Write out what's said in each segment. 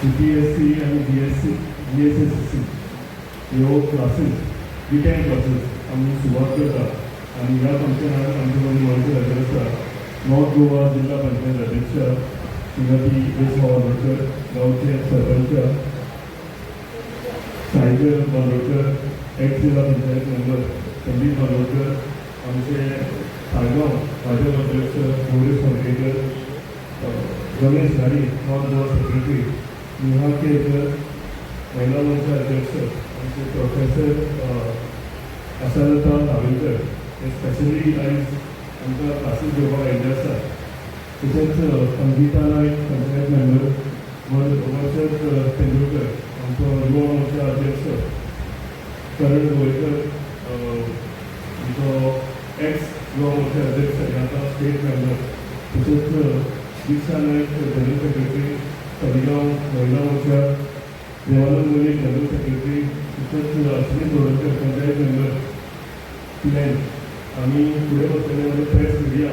CPSC आणि GSSC ह्यो classes B10 classes आम्ही सुरुवात करता आणि ह्या फंक्शनाक आमचे मदीं वळखी हाजीर आसा नॉर्थ गोवा जिल्हा पंचायत अध्यक्ष श्रीमती एस बांदोडकर, गांवचे सरपंच साहिल बांदोडकर, एक्स जिल्हा पंचायत मेंबर संदीप बांदोडकर, आमचे साळगांव भाजप अध्यक्ष गौरीश फडकेकर, रमेश घाडी नॉर्थ गोवा सेक्रेटरी, नेहा केरकर महिला मोर्चा अध्यक्ष आमचे प्रोफेसर आशालता नावेलकर हे स्पेशली आयज आमकां क्लासीस घेवपाक आयिल्ले आसा. तशेंच संगीता नायक पंचायत मेंबर, वर्षद तेंडुलकर आमचो युवा मोर्चा अध्यक्ष, करण गोवेकर आमचो एक्स युवा मोर्चा अध्यक्ष आनी आतां स्टेट मेंबर, तशेंच दीक्षा नायक जनरल सेक्रेटरी, तळेगांव महिला मोर्चा, देवानंद मलिक जनरल सेक्रेटरी, तशेंच अश्विनी तोडकर पंचायत मेंबर प्लॅन. आम्ही पुढे बसलेले माझे प्रेस मिडिया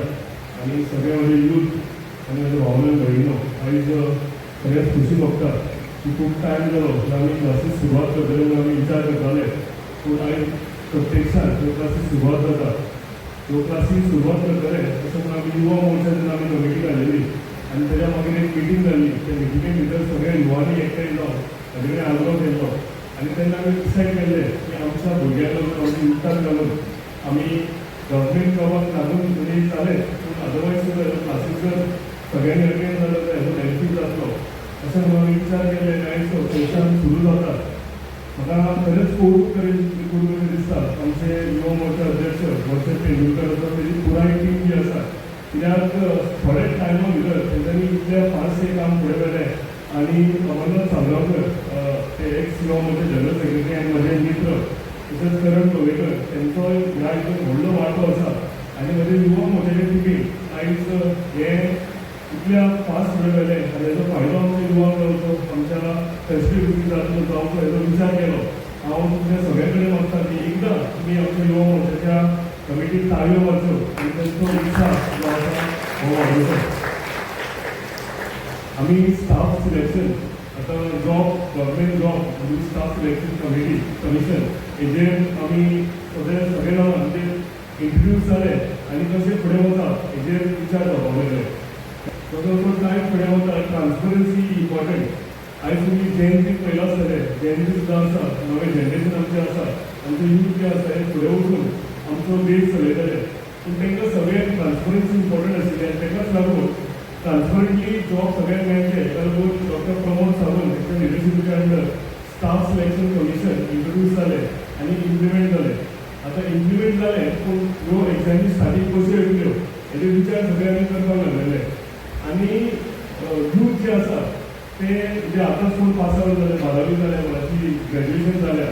आणि सगळे माझे यूथ आणि माझे भावना भयणो आयज सगळ्यात खुशी बघता की खूप टायम जालो की आम्ही क्लासीस सुरवात करतले म्हणून आम्ही विचार करताले, पूण आयज प्रत्यक्षात त्यो क्लासीस सुरवात जाता. त्यो क्लासीस सुरवात करतले तशेंच आमी युवा मोर्चा जेन्ना आमी कमिटी घालिल्ली आनी तेज्या मागीर एक मिटींग जाल्ली, त्या मिटिंगे भितर सगळ्या युवांनी एकठांय जावन ताजे कडेन आग्रह केल्लो आनी तेन्ना आमी डिसायड केल्लें की आमच्या भुरग्यांक लागून आमच्या युथाक लागून आमी गव्हर्मेंट जॉबाक लागून म्हणजे चालेल, पूण अदरवायज जर क्लासीस जर सगळ्यांनी अटेंड जालो जाल्यार हेजो बेनिफीट जातलो अशें म्हणून आमी विचार केले. आयज थंयच्यान सुरू जाता. म्हाका खरेंच खूब करून दिसता आमचे युवा मोर्चा अध्यक्ष वर्षद तेंडुलकर आसा तेजी पुराय टीम जी आसा, कित्याक थोड्या टायमा भितर तेंच्यांनी इतलें फास्ट काम फुडें व्हेलें आनी अमरनाथ साळगांवकर ते x Yuva Morcha general secretary आनी म्हजे मित्र तशेंच करण गोवेकर तेंचो ह्या हितून व्हडलो वांटो आसा आनी म्हजे युवा मोर्चाचे टिमीन आयज हे इतल्या फास्ट फुडें व्हेलें आनी हेजो फायदो आमच्या युवांक जावचो, आमच्या फेस्टिव्हिटी जावचो हेजो विचार केलो. हांव तुमच्या सगळे कडेन मागता की एकदां तुमी आमच्या युवा मोर्चाच्या कमिटीक ताळयो मारच्यो आनी तेंचो उत्साह जो आसा हो वाडोवचो. आमी स्टाफ सिलेक्शन आतां जॉब गव्हर्मेंट जॉब म्हणजे स्टाफ सिलेक्शन कमिशन हेजेर आमी सगळे जाण आमचे इंटरव्यूज जाले आनी कशें फुडें वता हेजेर विचार करपाक लागले. जसो टायम फुडें वता ट्रान्सपरन्सी इम्पॉर्टंट. आयज तुमी जेएनपी पयलो आसतले, जेएनपी सुद्दां आसा, नवें जनरेशन आमचें आसा, आमचें यूथ जें आसा हें फुडें वचून आमचो देश चलयतले, पूण तांकां सगळ्यांक ट्रान्सपरन्सी इम्पॉर्टंट आशिल्लें आनी ताकाच लागून ट्रान्सपरंटली जॉब सगळ्यांक मेळचे हेका लागून डॉक्टर प्रमोद सावंत हेच्या लिडरशिपीच्या under staff selection commission introduce जालें आनी इम्प्लिमेंट जालें. आतां इम्प्लिमेंट जालें पूण ह्यो एग्जामी स्टार्टींग कश्यो येतल्यो हेजे विचार सगळ्यांनी करपाक लागलेले. आनी यूथ जे आसा ते जे आतांच कोण पास आवट जाले, 12वी जाल्या, कोणाची ग्रॅज्युएशन जाल्या,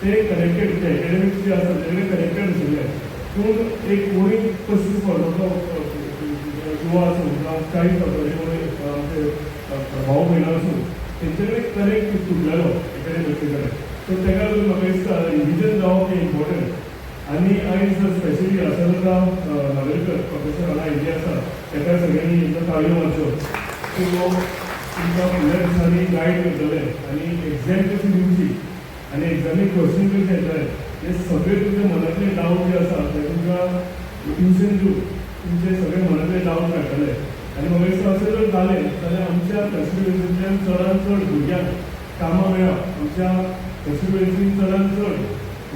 ते कनेक्टेड ते एकेडमिक्स जे आसा तेजे कनेक्टेड आशिल्ले, पूण एक कोणी 35 वर्साचो युवा आसूं जावं 40 वर्साचो आमचे भाव भयणां आसूं तेंचे कडेन कनेक्ट तुटलेलो एकेडमिक्सी कडेन. सो ताका लागून म्हाका दिसता रिविजन जावप हें इम्पॉर्टंट. आनी आयज स्पेशली आशालता नावेलकर प्रोफेसर हांगा आयिल्ली आसा, ताका सगळ्यांनी एकदां ताळयो मारच्यो. सो तुमकां फुडल्या दिसांनी गायड करतले आनी एग्जाम कशी दिवची आनी एग्जामीक क्वेश्चन कशे येतले हे सगळे तुमच्या मनांतले डावट जे आसा ते तुमकां ट्युशन दिवन तुमचे सगळे मनांतले डावट काडटले. आनी म्हाका दिसता अशें जर जालें जाल्यार आमच्या फेस्टिवल्सांतल्यान चडांत चड भुरग्यांक कामां मेळप. आमच्या फेस्टिवल्सीन चडांत चड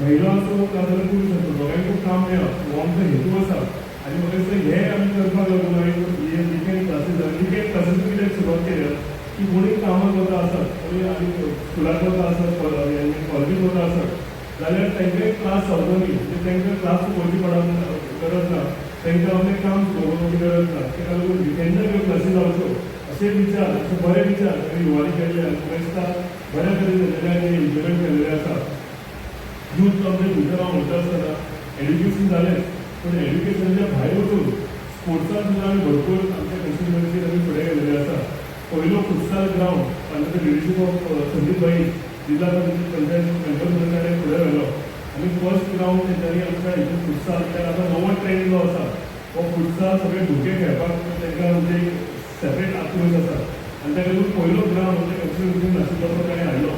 महिला आसूं नाजाल्यार पुरूश आसूं दोगांयकूय काम मेळप हो आमचो हेतू आसा. आनी म्हाका दिसता हें आमी करपाक लागून आयज हे विकेंड क्लासीस विकेंड क्लासीस कित्याक सुरवात केल्या की कोणी कामाक वता आसत, कोणी आनी स्कुलाक वता आसत, कॉलेजीक वता आसत जाल्यार तांकां क्लास सोंपतली म्हणजे तांकां क्लास चुकोवची पडप गरज ना, तांकां आपलें काम चुकोवपाची गरज ना. ताका लागून विकेंडाक ह्यो क्लासी जावच्यो अशे विचार, अशे बरे विचार आमी युवांनी केल्ले आनी म्हाका दिसता बऱ्या तरेन तेजें इम्प्लिमेंट केल्लें आसा. यूथ आमच्या भितर हांव म्हणटा आसतना एड्युकेशन जालें, पूण एड्युकेशनाच्या भायर वचून स्पोर्ट्सान सुद्दां आमी भरपूर आमच्या कन्स्टिट्युएन्सीन आमी फुडें गेल्ले आसा. पयलो futsal ground under the leadership of Sandeep भाई जिल्हा पंचायत मेंबर म्हणून ताणें फुडें व्हेलो आनी फर्स्ट ग्रावंड तेंच्यांनी आमच्या हितून फुटसाल कित्याक आतां नवो ट्रेंड जो आसा हो फुटसाल सगळे भुरगे खेळपाक तांकां म्हणजे सेपरेट अप्रोच आसा. आनी ताका लागून पयलो ग्रावंड म्हणजे कन्स्ट्रक्शन नाशिल्लो तो ताणें हाडलो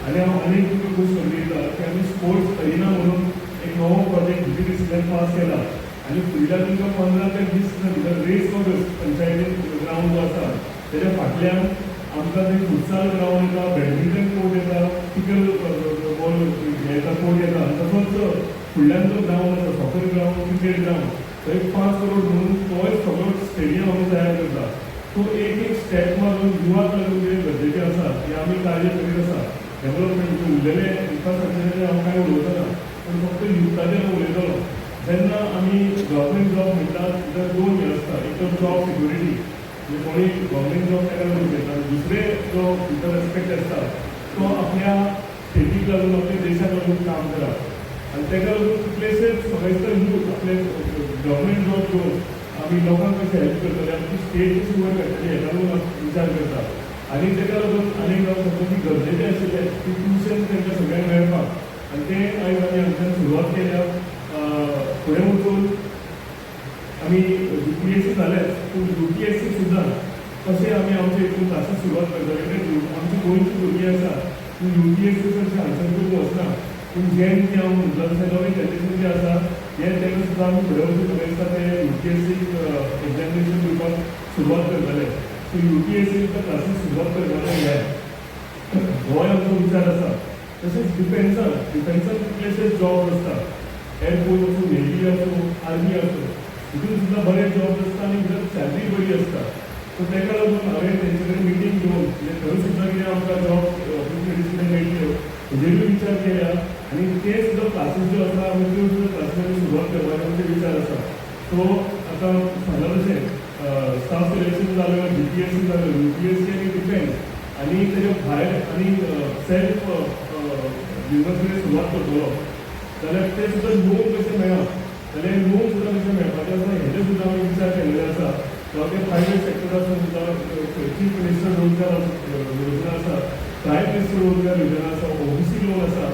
आनी हांव आनीक तुका खूब संदी दिता की आमी स्पोर्ट्स अरिना म्हणून एक नवो प्रोजेक्ट भितर पास केला आनी फुडल्या तुमकां 15 ते 20 दिसां भितर रेस कोर्स पंचायतीन ग्रावंड जो आसा तेज्या फाटल्यान आमकां थंय फुटसाल ग्रावंड येता, बॅडमिंटन कोर्ट येता, पिकल बॉल येता कोर्ट येता, तसोच फुडल्यान जो ग्रावंड आसा सॉकर ग्रावंड, क्रिकेट ग्रावंड थंय 5 करोड म्हणून तोय सगळो स्टेडियम आमी तयार करता. सो एक स्टेप मारून युवाक लागून जे गरजेचें आसा हे आमी कार्य करीत आसा. डेव्हलपमेंट उरलेले इन्फ्रास्ट्रक्चराचेर हांव कांय उलोवचो ना, पूण फक्त युथाचेर उलयतलो. जेन्ना आमी गव्हर्मेंट जॉब म्हणटा तर 2 हे आसता, एक तर जॉब सिक्युरिटी म्हणजे कोणी गव्हर्मेंट जॉब ताका लागून घेता, दुसरे जो भितर एस्पेक्ट आसता तो आपल्या स्टेटीक लागून आपल्या देशाक लागून काम करप आनी ताका लागून कितलेशेच सगळेच यूथ आपले गव्हर्मेंट जॉब घेवन आमी लोकांक कशें हेल्प करतले, आमची स्टेट कशी वयर काडटली हेका लागून विचार करता. आनी ताका लागून आनीक हांव सांगता की गरजेचें आशिल्लें की ट्युशन तांकां सगळ्यांक मेळपाक आनी तें आयज आमी हांगच्यान सुरवात केल्या. फुडें वचून आमी UPSC जालेच पूण UPSC सुद्दां कशें आमी आमचे हितून क्लासीस सुरवात करतले. कित्याक आमची गोंयची भुरगीं आसा ती UPSC चडशें आन्सर करूंक वचना, पूण जें की हांव म्हणटलो तशें नवें जनरेशन जें आसा हें ताका सुद्दां आमी फुडें वचून दिसता तें UPSC एग्जामिनेशन दिवपाक सुरवात करतले. सो UPSC क्लासीस सुरवात करतले हे गोंय आमचो विचार आसा. तशेंच डिफेन्सान कितलेशेच जॉब आसता, एअरफोर्स असो, नेव्ही असो, आर्मी असो, हितून सुद्दां बरे जॉब आसता आनी भितर सॅलरी बरी आसता. सो ताका लागून हांवें तेंचे कडेन मिटींग घेवन म्हणजे थंय सुद्दां कितें आमकां जॉब ऑपॉर्च्युनिटीज कितें मेळटल्यो हेजेरूय विचार केल्या आनी ते सुद्दां क्लासीस ज्यो आसा आमी त्यो सुद्दां क्लासीस सुरवात करपाचो आमचे विचार आसा. सो आतां सांगला तशें स्टाफ सिलेक्शन जालें, GPSC जालें, UPSC आनी डिफेन्स आनी तेज्या भायर आनी सेल्फ बिजनस कितें सुरवात करतलो जाल्यार ते सुद्दां लोन कशें मेळप जाल्यार लोन सुद्दां कशें मेळपाचें आसा हेजे सुद्दां आमी विचार केल्ले आसा. ते प्रायवेट सेक्टरान सुद्दां चीफ मिनिस्टर रोजगार योजना आसा, प्रायम मिनिस्टर रोजगार योजना आसा, OBC लोन आसा.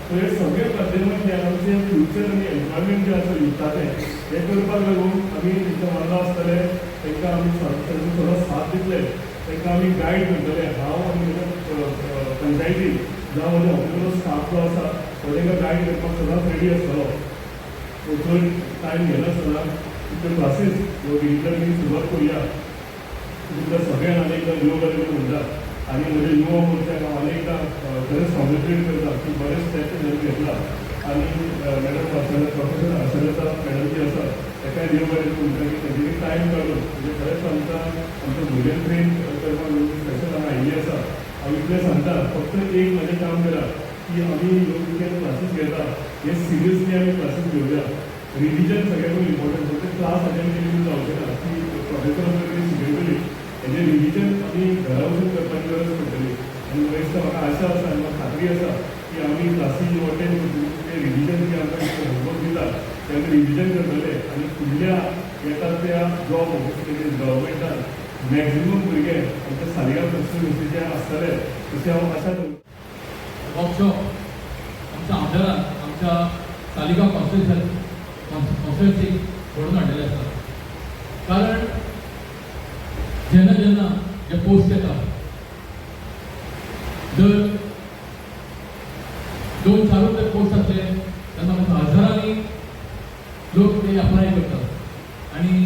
सो हे सगळे माध्यमांतल्यान आमचें फ्युचर आनी एम्प्लॉयमेंट जें आसा युथाचें हें करपाक लागून आमी तेंच्या वांगडा आसतले, तांकां आमी तांचो थोडो साथ दितले, तांकां आमी गायड करतले. हांव आनी म्हज्या पंचायतीन जावं म्हज्या ऑफिसाचो स्टाफ जो आसा तो तांकां गायड करपाक सदांच रेडी आसतलो. सो चड टायम घेनासतना तुमचे क्लासीस डिजिटल मी सुरवात करूया. तुमकां सगळ्यांक आनी एकदां योग करून म्हणटा आनी म्हज्या युवा मोर्चाक हांव आनी एकदां खरेंच कॉंग्रेच्युलेट करता की बरें स्टेप तेणें घेतला. आनी मॅडम प्रोफेसर आशा मॅडम जी आसा ताकाय देव बरें म्हणटा की तेजेर टायम काडून म्हणजे खरेंच आमच्या भुरग्यांक ट्रेन करपाक स्पेशल हांगा आयिल्ली आसा. हांव इतलें सांगता फक्त एक म्हजें काम करा की आमी योग क्लासीस घेता हे सिरियसली आमी क्लासीस घेवया. रिविजन सगळ्यांकून इम्पॉर्टंट, फक्त क्लास अटेंड केली जावचें ना की प्रोफेसर आमकां कितें शिकयतली हेजें रिविजन आमी घरा वचून करपाची गरज पडटली. आनी म्हाका आशा आसा आनी म्हाका खात्री आसा की आमी क्लासी अटेंड करून ते रिविजन जे आमकां होमवर्क दिता ते आमी रिविजन करतले आनी फुडल्या येता त्या जॉब ऑपॉर्च्युनिटीज गव्हर्मेंटान मॅक्झिमम भुरगे आमच्या सालिगांव कॉन्स्टिट्युएन्सीचे आसतले तशें हांव आशा दवरतां. वर्कशॉप आमच्या आमदारान आमच्या सालिगांव कॉन्स्टिट्युएन्सीक घडोवन हाडलेले आसा. कारण जेन्ना जेन्ना जे पोस्ट येता जर 2-4 जर पोस्ट आसले तेन्ना म्हाका हजारांनी लोक ते अप्लाय करतात आनी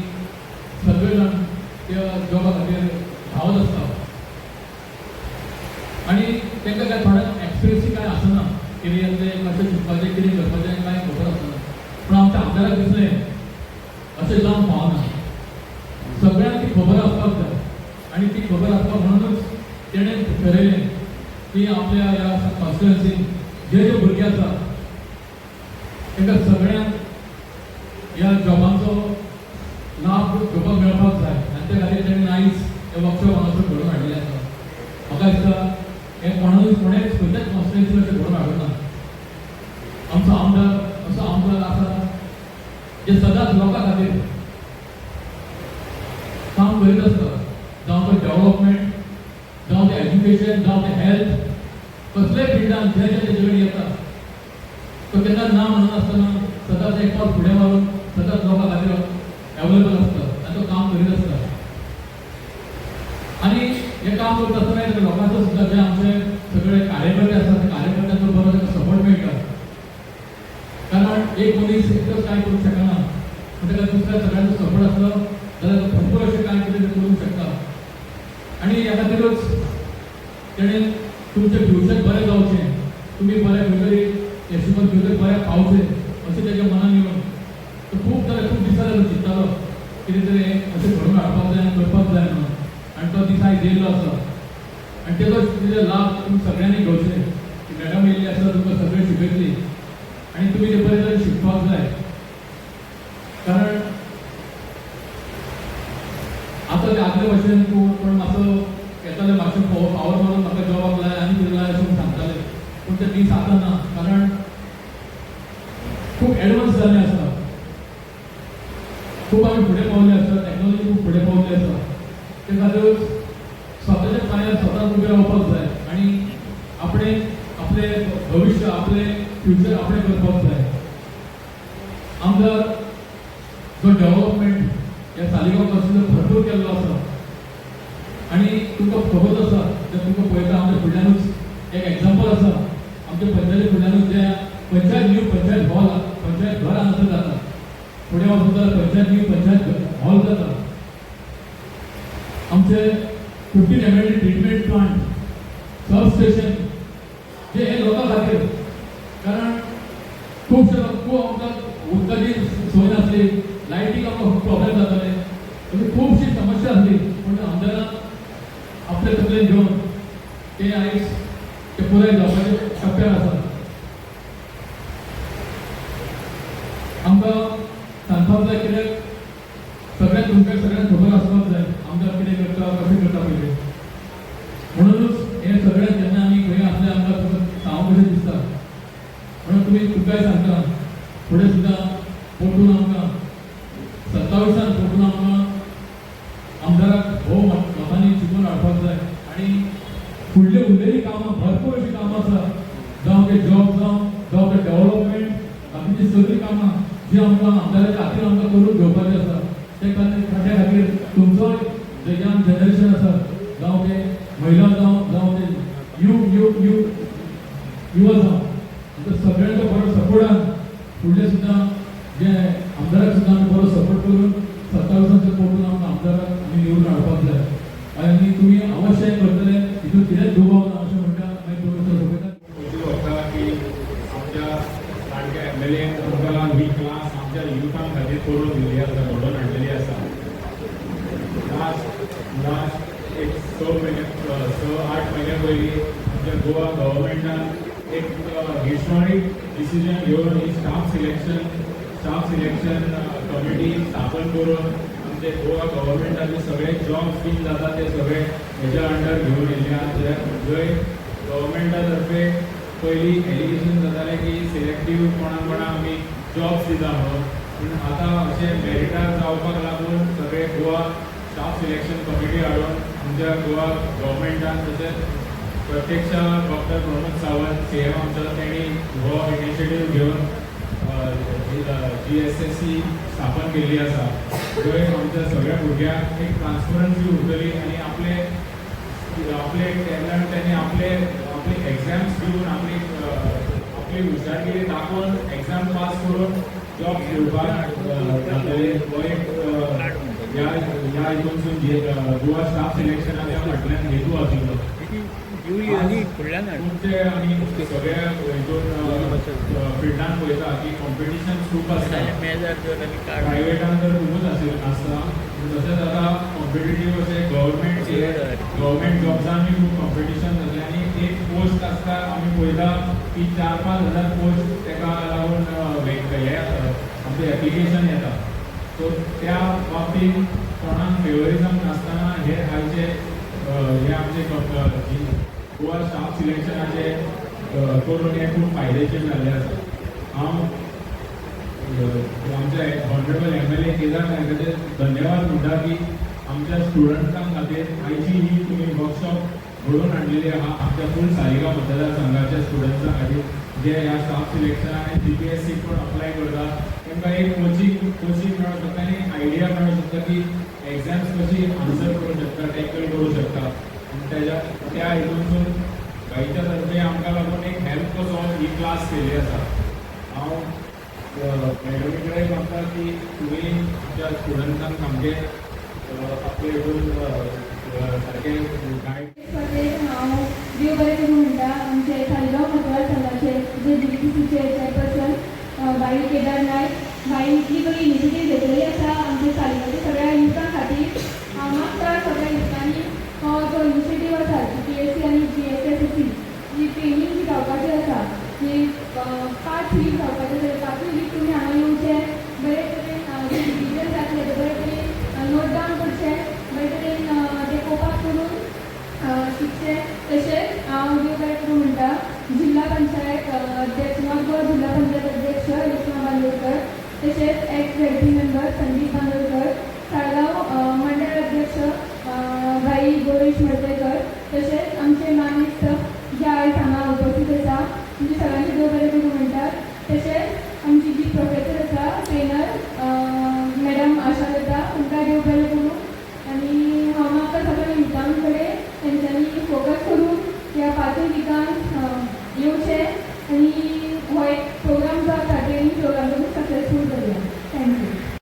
सगळे जाण त्या जॉबा खातीर धांवत आसता. आनी तांकां काय थोड्यांक एक्सपिरियन्स काय आसना, कॅरियरचे कशें शिकपाचें कितें करपाचें कांय खबर आसना. पूण आमच्या आमदाराक दिसलें अशें जावंक पावना, सगळ्यांक ती खबर आसपाक जाय आनी ती खबर आसपाक म्हणूनच तेणें थारायलें की आपल्या ह्या कॉन्स्टिट्युएन्सीन जे भुरगे आसा तांकां सगळ्यांक ह्या जॉबांचो लाभ घेवपाक मेळपाक जाय आनी त्या खातीर तेणें आयज हे वर्कशॉप हांगासर घडोवन हाडिल्लें आसा. म्हाका दिसता हें कोणेंच खंयच्याच कॉन्स्टिट्युएन्सीन अशें घडोवन हाडूंक ना. आमचो आमदार असो आमदार आसा जे सदांच लोकां खातीर काम करीत आसता, जावं तो डेव्हलपमेंट, जावं ते एज्युकेशन, जावं ते हेल्थ, कसलेय फिल्डान जे जे तेजे कडेन येता तो केन्ना ना म्हणनासतना सदांच एक पावल फुडें मारून सदांच लोकां खातीर अवेलेबल आसता आनी तो काम करीत आसता. आनी हें काम फक्त असं नाही तर लोकांचं सुद्धा जे आमचे सगळे कार्यकर्ते असतात त्या कार्यकर्त्यांचा बरोबर सपोर्ट मिळतात. कारण एक मनीस एकच काय करू शकना, म्हणजे दुसऱ्या सगळ्यांचा सपोर्ट असलं जाल्यार भरपूर असे काय कितें करू शकता. आणि ह्या खातीरच तेणे तुमचें फ्युचर बरें जावचें, तुमी बरे खंय यशवंत खंय बरे पावचे अशें तेज्या मनान येवन तो खूब दिसा जालो चिंततालो कितें तरी अशें घडोवन हाडपाक जाय करपाक जाय म्हणून. आनी तो दीस आयज येयल्लो आसा आनी तेजो लाभ तुमी सगळ्यांनी घेवचे. ती मॅडम येयल्ली आसा तुमकां सगळें शिकयतली आनी तुमी ते बरें तरेन शिकपाक जाय. कारण आतां ते आदले भशेन कोण मातसो येताले मातशें पावर मारून म्हाका जॉबाक लाय आनी कितें लाय अशें सांगताले, पूण ते दीस आतां ना. कारण खूब एडवान्स जाल्लें आसा, खूब आमी फुडें पावले आसा, टॅक्नॉलॉजी खूब फुडें पावल्ली आसा. ते खातीर स्वताच्या पांयार स्वताक उबें रावपाक जाय आनी आपले भविश्य आपले फ्युचर आपणें करपाक जाय. आमकां जो डेव्हलपमेंट ह्या सालिगांव कॉन्स्टिट्युन्सींत भरपूर केल्लो आसा आनी तुमकां खबर आसा जे तुमकां पळयता आमच्या फुडल्यानूच एक एग्जाम्पल आसा. आमच्या पंचायती फुडल्यानूच जे पंचायत हॉल पंचायत घर हांगासर जाता, फुडें वचून जाल्यार पंचायत हॉल जाता. आमचे 15 ml treatment plant, sub station जे हे लोकां खातीर. कारण खूब आमकां उदकाची सोय नासली, लायटीक आमकां खूब प्रॉब्लेम जाताले, अशी खुबशी समस्या आसली. पूण आमदारान आपले तकलेन घेवन ते आयज ते पुराय जावपाच्या टप्प्यार आसा. आमकां सांगपाक जाय कित्याक सगळ्यांक खबर आसपाक जाय आमदार कितें करता कशें करता पयलीं. म्हणूनच हे सगळें जेन्ना आमी खंय आसले आमकां सांगूंक कशें दिसता. म्हणून तुमकांय सांगता फुडें सुद्दां परतून आमकां 27 परतून आमकां आमदाराक भोव मतांनी चिंतून हाडपाक जाय. आनी फुडली उरलेली कामां भरपूर अशीं कामां आसा, जावं ते जॉब जावं ते डेव्हलपमेंट, बाकीची सगळीं कामां जी आमकां आमदाराच्या खातीर आमकां करून घेवपाची आसा. त्या खातीर तुमचो जे यंग जनरेशन आसा, जावं ते महिला जावं ते युवा जावं, सगळ्यांचो बरो सपोर्टान फुडले सुद्दां जे आमदाराक सुद्दां आमी बरो सपोर्ट करून 27 परतून आमकां आमदाराक आमी निवडून हाडपाक जाय. आनी तुमी अवश्य करतले, हितून कितेंच दुबाव ना अशें म्हणटा. मागीर तुमी सोपयता की आमच्या सारक्या MLA आमकां ही क्लास आमच्या युथां खातीर करून दिल्ली आसा, घडोवन हाडलेली आसा. लास्ट एक 6-8 म्हयने पयलीं आमच्या गोवा गव्हर्मेंटान एक हिस्टॉरीक डिसिजन घेवन ही स्टाफ सिलेक्शन कमिटी स्थापन करून आमचे गोवा गव्हर्मेंटाचे सगळे जॉब्स बीन जाता ते सगळे हेच्या अंडर घेवन येयल्या. जंय गव्हर्मेंटा तर्फे पयलीं एलिगेशन जातालें की सिलेक्टीव कोणाक आमी जॉब्स दिता म्हणून, पूण आतां अशें मेरिटार जावपाक लागून सगळे गोवा स्टाफ सिलेक्शन कमिटी हाडून आमच्या गोवा गव्हर्मेंटान तशेंच प्रत्यक्ष डॉक्टर प्रमोद सावंत CM आमचो तेणी हो इनिशिएटीव घेवन GSSC स्थापन केल्ली आसा. जंय आमच्या सगळ्या भुरग्यांक एक ट्रान्सपरन्सी उरतली आनी आपले टॅलंट आनी आपले एग्जाम्स दिवन आपली हुशारगिरी दाखोवन एग्जाम पास करून जॉब घेवपाक जातले. हो एक ह्या हितूनसून गोवा स्टाफ सिलेक्शनाच्या फाटल्यान हेतू आशिल्लो. तुमचे आनी सगळ्या हितून फिल्डान पळयता की कॉम्पिटिशन खूब आसता. प्रायवेटान तर खूबच आसता, तशेंच आतां कॉम्पिटिटीव अशें गव्हर्मेंट जॉब्सांनी खूब कॉम्पिटिशन जालें. आनी एक पोस्ट आसता आमी पळयता की 4-5 हजार पोस्ट तेका लागून हे आमचें एप्लिकेशन येता. सो त्या बाबतींत कोणाक फेवरिजम नासतना हे आमचे गोवा स्टाफ सिलेक्शनाचे करून हे खूब फायदेशीर जाल्लें आसा. हांव आमचे ऑनरेबल MLA केदार नायकाचे धन्यवाद म्हणटा की आमच्या स्टुडंटां खातीर आयची ही तुमी वर्कशॉप घडोवन हाडलेली आहा आमच्या फूल सालिगांव मतदारसंघाच्या स्टुडंट्सां खातीर जे ह्या स्टाफ सिलेक्शन आनी CPSC पण अप्लाय करता. तांकां एक कोचिंग मेळूं शकता आनी आयडिया मेळूं शकता की एग्जाम्स कशी आन्सर करूं शकता, टॅकल करूं शकता. आनी त्या हितूनसून बाईच्या तर्फे आमकां लागून एक हेल्प कसो ही क्लास केली आसा. हांव मॅडमी कडेन मागता की तुमी आमच्या स्टुडंट्सांक सामकें आपले हितून सारकें गायड स्पर्धेक हांव देव बरें करूं म्हणटा. आमचे सालिगांव मतदारसंघाचे जे DVCचे चेअरपर्सन बाई केदार नायक. बाई इतली बरी इनिशिएटीव घेतलेली आसा आमच्या सालिगांवच्या सगळ्या युथां खातीर. हांव मागता सगळ्या युथांनी हो जो इनिशिएटीव आसा GPSC आनी GSSSC जी ट्रेनींग जी जावपाची आसा ती 5 वीक जावपाची आसा. 5 वीक तुमी हांगा येवचें, बरे तरेन जे डिसिजन जातले ते बरे तरेन नोट डावन करचे, बरे तरेन ते कोपाक करून शिकचे. तशेंच हांव देव बरें करूं म्हणटा जिल्हा पंचायत अध्यक्ष नॉर्थ गोवा जिल्हा पंचायत अध्यक्ष रेश्मा बांदोडकर, तशेंच ex ZP member Sandeep Bandodkar, Salgaon मंडळ अध्यक्ष भाई गौरीश मडकयकर, तशेंच आमचे मानिस्त जे आयज हांगा उपस्थित आसा म्हणजे सगळ्यांचे देव बरें करूं म्हणटात. तशेंच आमची जी प्रोफेसर आसा ट्रेनर मॅडम आशा लता, तांकां देव बरें